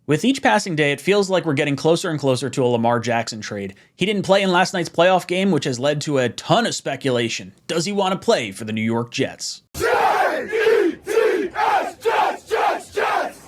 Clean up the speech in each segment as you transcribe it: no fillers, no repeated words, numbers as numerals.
With each passing day, it feels like we're getting closer and closer to a Lamar Jackson trade. He didn't play in last night's playoff game, which has led to a ton of speculation. Does he want to play for the New York Jets? Jets, Jets!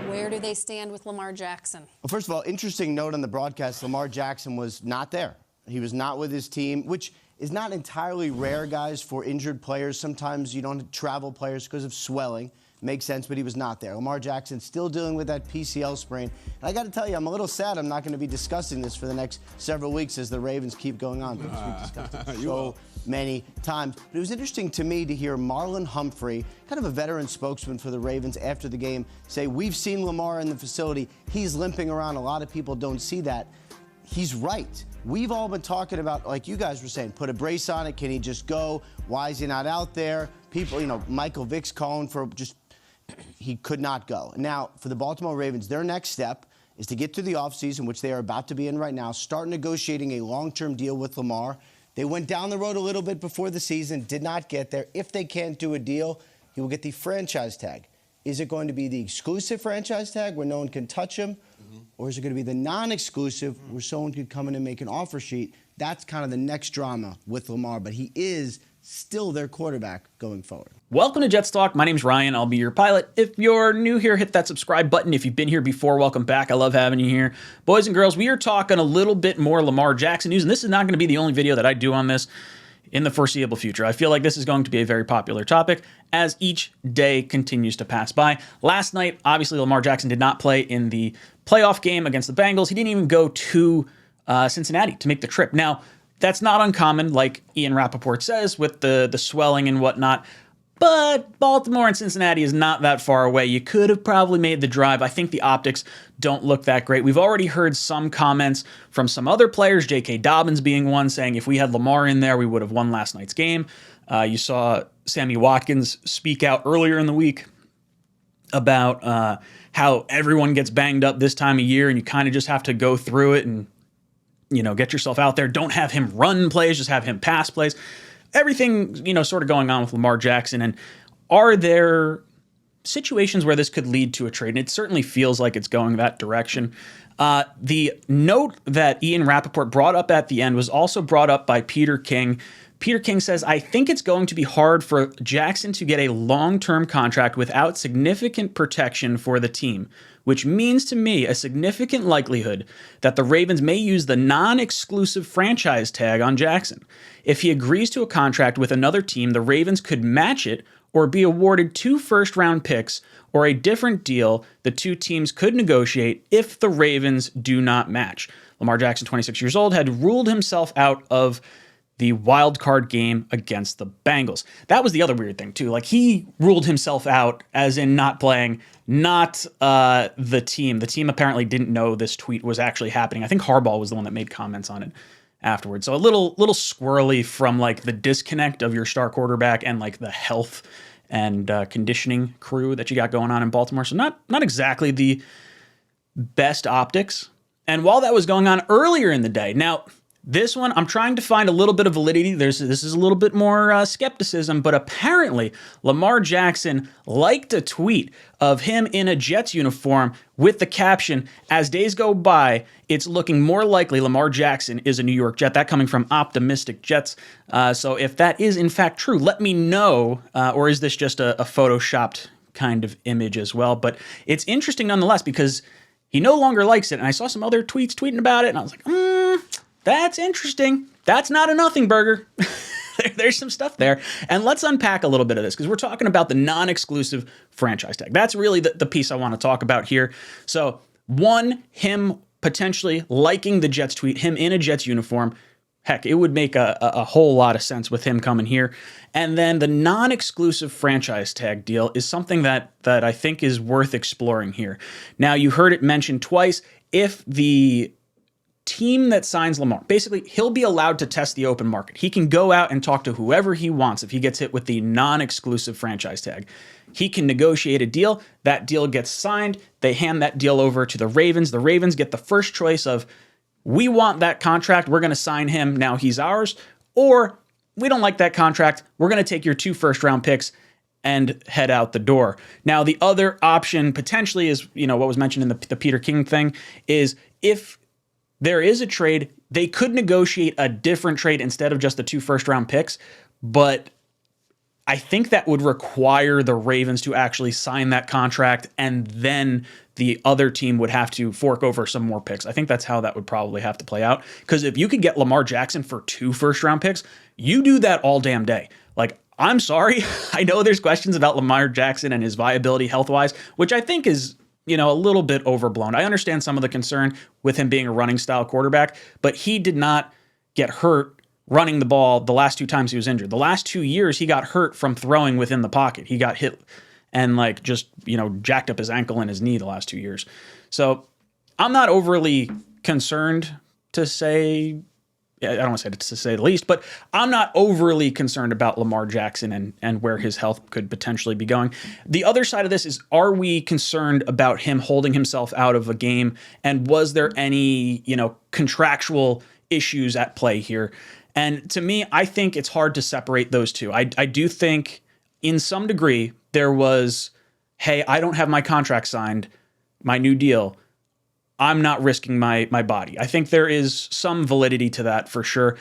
Where do they stand with Lamar Jackson? Well, first of all, interesting note on the broadcast, Lamar Jackson was not there. He was not with his team, which is not entirely rare, guys, for injured players. Sometimes you don't travel players because of swelling. Makes sense, but he was not there. Lamar Jackson still dealing with that PCL sprain. And I got to tell you, I'm a little sad I'm not going to be discussing this for the next several weeks as the Ravens keep going on. Because we've discussed it so many times. But it was interesting to me to hear Marlon Humphrey, kind of a veteran spokesman for the Ravens after the game, say, we've seen Lamar in the facility. He's limping around. A lot of people don't see that. He's right. We've all been talking about, like you guys were saying, put a brace on it. Can he just go? Why is he not out there? People, Michael Vick's calling for just... He could not go. Now, for the Baltimore Ravens, their next step is to get to the offseason, which they are about to be in right now, start negotiating a long-term deal with Lamar. They went down the road a little bit before the season, did not get there. If they can't do a deal, he will get the franchise tag. Is it going to be the exclusive franchise tag where no one can touch him? Or is it going to be the non-exclusive where someone could come in and make an offer sheet? That's kind of the next drama with Lamar, but he is still their quarterback going forward. Welcome to Jets Talk. My name's Ryan. I'll be your pilot. If you're new here, hit that subscribe button. If you've been here before, welcome back. I love having you here. Boys and girls, we are talking a little bit more Lamar Jackson news, and this is not going to be the only video that I do on this in the foreseeable future. I feel like this is going to be a very popular topic as each day continues to pass by. Last night, obviously, Lamar Jackson did not play in the playoff game against the Bengals. He didn't even go to Cincinnati to make the trip. Now, that's not uncommon, like Ian Rappaport says, with the swelling and whatnot. But Baltimore and Cincinnati is not that far away. You could have probably made the drive. I think the optics don't look that great. We've already heard some comments from some other players, J.K. Dobbins being one, saying if we had Lamar in there, we would have won last night's game. You saw Sammy Watkins speak out earlier in the week about how everyone gets banged up this time of year, and you kind of just have to go through it and get yourself out there. Don't have him run plays, just have him pass plays. Everything, sort of going on with Lamar Jackson. And are there situations where this could lead to a trade? And it certainly feels like it's going that direction. The note that Ian Rappaport brought up at the end was also brought up by Peter King. Peter King says, I think it's going to be hard for Jackson to get a long-term contract without significant protection for the team, which means to me a significant likelihood that the Ravens may use the non-exclusive franchise tag on Jackson. If he agrees to a contract with another team, the Ravens could match it or be awarded 2 first-round picks or a different deal the two teams could negotiate if the Ravens do not match. Lamar Jackson, 26 years old, had ruled himself out of the wild card game against the Bengals. That was the other weird thing, too. Like, he ruled himself out, as in not playing, not the team. The team apparently didn't know this tweet was actually happening. I think Harbaugh was the one that made comments on it afterwards. So a little squirrely from, like, the disconnect of your star quarterback and, like, the health and conditioning crew that you got going on in Baltimore. So not exactly the best optics. And while that was going on earlier in the day, now, this one, I'm trying to find a little bit of validity. This is a little bit more skepticism, but apparently Lamar Jackson liked a tweet of him in a Jets uniform with the caption, as days go by, it's looking more likely Lamar Jackson is a New York Jet. That coming from Optimistic Jets. So if that is in fact true, let me know, or is this just a photoshopped kind of image as well? But it's interesting nonetheless because he no longer likes it. And I saw some other tweets tweeting about it, and I was like, that's interesting. That's not a nothing burger. There's some stuff there. And let's unpack a little bit of this because we're talking about the non-exclusive franchise tag. That's really the piece I want to talk about here. So, one, him potentially liking the Jets tweet, him in a Jets uniform. Heck, it would make a whole lot of sense with him coming here. And then the non-exclusive franchise tag deal is something that I think is worth exploring here. Now, you heard it mentioned twice. If the team that signs Lamar, basically, he'll be allowed to test the open market. He can go out and talk to whoever he wants if he gets hit with the non-exclusive franchise tag. He can negotiate a deal. That deal gets signed. They hand that deal over to the Ravens. The Ravens get the first choice of, we want that contract. We're going to sign him. Now he's ours. Or we don't like that contract. We're going to take your 2 first-round picks and head out the door. Now, the other option potentially is, what was mentioned in the Peter King thing, is if there is a trade, they could negotiate a different trade instead of just the 2 first-round picks, but I think that would require the Ravens to actually sign that contract, and then the other team would have to fork over some more picks. I think that's how that would probably have to play out. Because if you could get Lamar Jackson for 2 first-round picks, you do that all damn day. Like, I'm sorry. I know there's questions about Lamar Jackson and his viability health-wise, which I think is, a little bit overblown. I understand some of the concern with him being a running-style quarterback, but he did not get hurt running the ball the last 2 times he was injured. The last 2 years, he got hurt from throwing within the pocket. He got hit and jacked up his ankle and his knee the last 2 years. So I'm not overly concerned to say, I don't want to say the least, but I'm not overly concerned about Lamar Jackson and where his health could potentially be going. The other side of this is, are we concerned about him holding himself out of a game? And was there any, contractual issues at play here? And to me, I think it's hard to separate those two. I do think in some degree there was, hey, I don't have my contract signed, my new deal. I'm not risking my body. I think there is some validity to that for sure.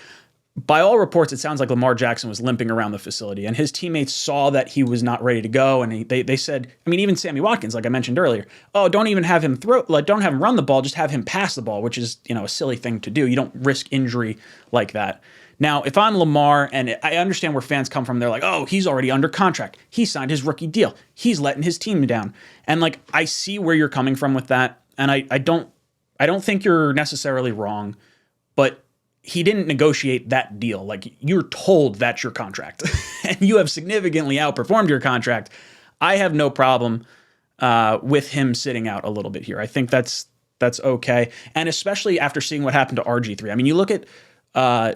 By all reports, it sounds like Lamar Jackson was limping around the facility, and his teammates saw that he was not ready to go. And they said, even Sammy Watkins, like I mentioned earlier, oh, don't even have him don't have him run the ball, just have him pass the ball, which is, a silly thing to do. You don't risk injury like that. Now, if I'm Lamar, and I understand where fans come from, they're like, oh, he's already under contract. He signed his rookie deal. He's letting his team down. And I see where you're coming from with that. And I don't think you're necessarily wrong, but he didn't negotiate that deal. You're told that's your contract and you have significantly outperformed your contract. I have no problem with him sitting out a little bit here. I think that's okay. And especially after seeing what happened to RG3. You look at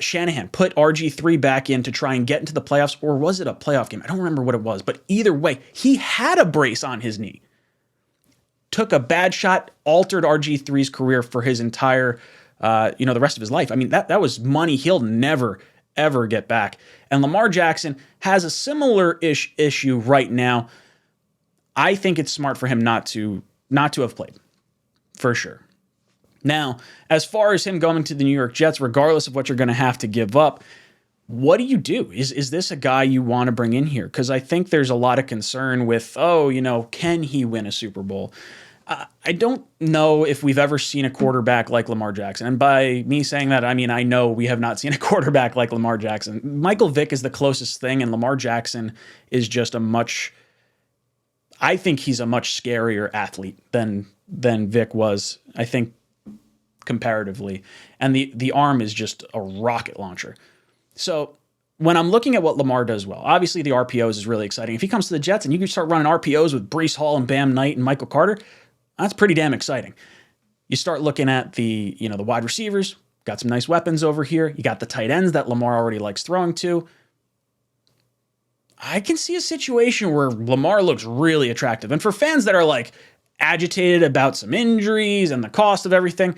Shanahan put RG3 back in to try and get into the playoffs, or was it a playoff game? I don't remember what it was, but either way, he had a brace on his knee. Took a bad shot, altered RG3's career for his entire, the rest of his life. That was money he'll never, ever get back. And Lamar Jackson has a similar-ish issue right now. I think it's smart for him not to have played, for sure. Now, as far as him going to the New York Jets, regardless of what you're going to have to give up, what do you do? Is this a guy you want to bring in here? Because I think there's a lot of concern with, can he win a Super Bowl? I don't know if we've ever seen a quarterback like Lamar Jackson. And by me saying that, I know we have not seen a quarterback like Lamar Jackson. Michael Vick is the closest thing, and Lamar Jackson is just I think he's a much scarier athlete than Vick was, I think, comparatively. And the arm is just a rocket launcher. So when I'm looking at what Lamar does well, obviously the RPOs is really exciting. If he comes to the Jets and you can start running RPOs with Breece Hall and Bam Knight and Michael Carter, that's pretty damn exciting. You start looking at the wide receivers, got some nice weapons over here. You got the tight ends that Lamar already likes throwing to. I can see a situation where Lamar looks really attractive. And for fans that are agitated about some injuries and the cost of everything,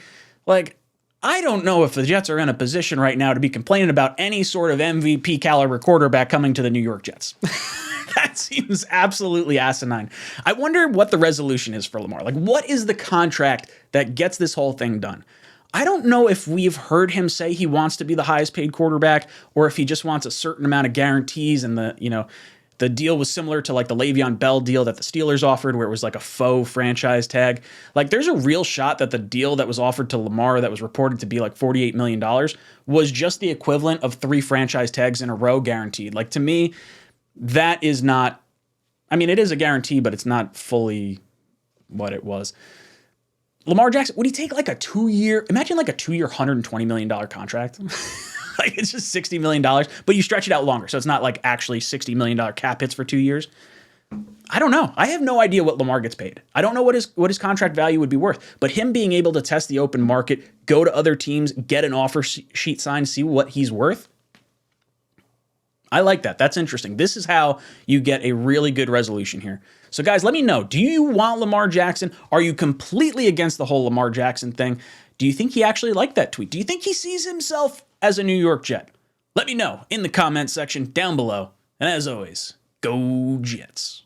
I don't know if the Jets are in a position right now to be complaining about any sort of MVP caliber quarterback coming to the New York Jets. That seems absolutely asinine. I wonder what the resolution is for Lamar. What is the contract that gets this whole thing done? I don't know if we've heard him say he wants to be the highest paid quarterback, or if he just wants a certain amount of guarantees, and the deal was similar to the Le'Veon Bell deal that the Steelers offered, where it was a faux franchise tag. There's a real shot that the deal that was offered to Lamar that was reported to be $48 million was just the equivalent of 3 franchise tags in a row guaranteed. To me, that is not, it is a guarantee, but it's not fully what it was. Lamar Jackson, would he take a 2-year, imagine a 2-year, $120 million contract? It's just $60 million, but you stretch it out longer. So it's not actually $60 million cap hits for 2 years. I don't know. I have no idea what Lamar gets paid. I don't know what his contract value would be worth, but him being able to test the open market, go to other teams, get an offer sheet signed, see what he's worth. I like that. That's interesting. This is how you get a really good resolution here. So guys, let me know. Do you want Lamar Jackson? Are you completely against the whole Lamar Jackson thing? Do you think he actually liked that tweet? Do you think he sees himself as a New York Jet? Let me know in the comment section down below. And as always, Go Jets.